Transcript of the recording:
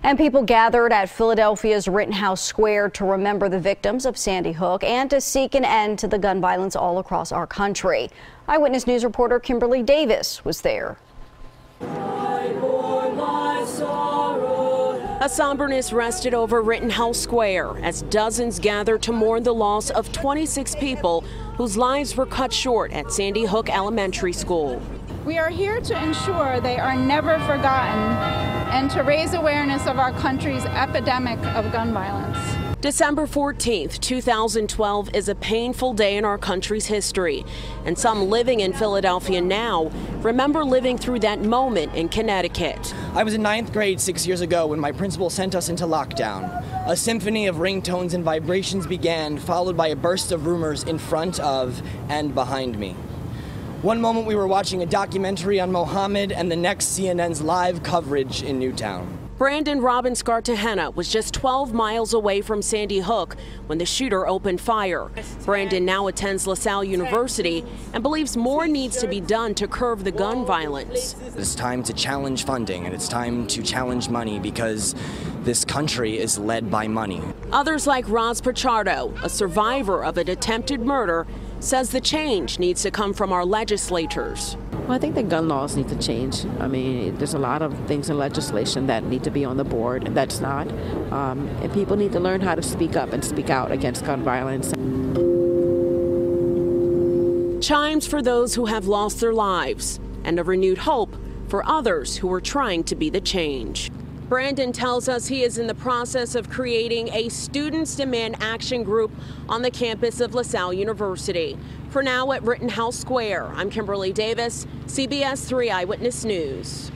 And people gathered at Philadelphia's Rittenhouse Square to remember the victims of Sandy Hook and to seek an end to the gun violence all across our country. Eyewitness News reporter Kimberly Davis was there. A somberness rested over Rittenhouse Square as dozens gathered to mourn the loss of 26 people whose lives were cut short at Sandy Hook Elementary School. We are here to ensure they are never forgotten and to raise awareness of our country's epidemic of gun violence. December 14th, 2012 is a painful day in our country's history, and some living in Philadelphia now remember living through that moment in Connecticut. I was in 9th grade 6 years ago when my principal sent us into lockdown. A symphony of ringtones and vibrations began, followed by a burst of rumors in front of and behind me. One moment we were watching a documentary on Mohammed, and the next CNN's live coverage in Newtown. Brandon Robbins Cartagena was just 12 miles away from Sandy Hook when the shooter opened fire. Brandon now attends LaSalle University and believes more needs to be done to curb the gun violence. It's time to challenge funding, and it's time to challenge money, because this country is led by money. Others like Roz Pichardo, a survivor of an attempted murder, says the change needs to come from our legislators. Well, I think the gun laws need to change. I mean, there's a lot of things in legislation that need to be on the board and that's not. And people need to learn how to speak up and speak out against gun violence. Chimes for those who have lost their lives and a renewed hope for others who are trying to be the change. Brandon tells us he is in the process of creating a Students Demand Action group on the campus of LaSalle University. For now at Rittenhouse Square, I'm Kimberly Davis, CBS 3 Eyewitness News.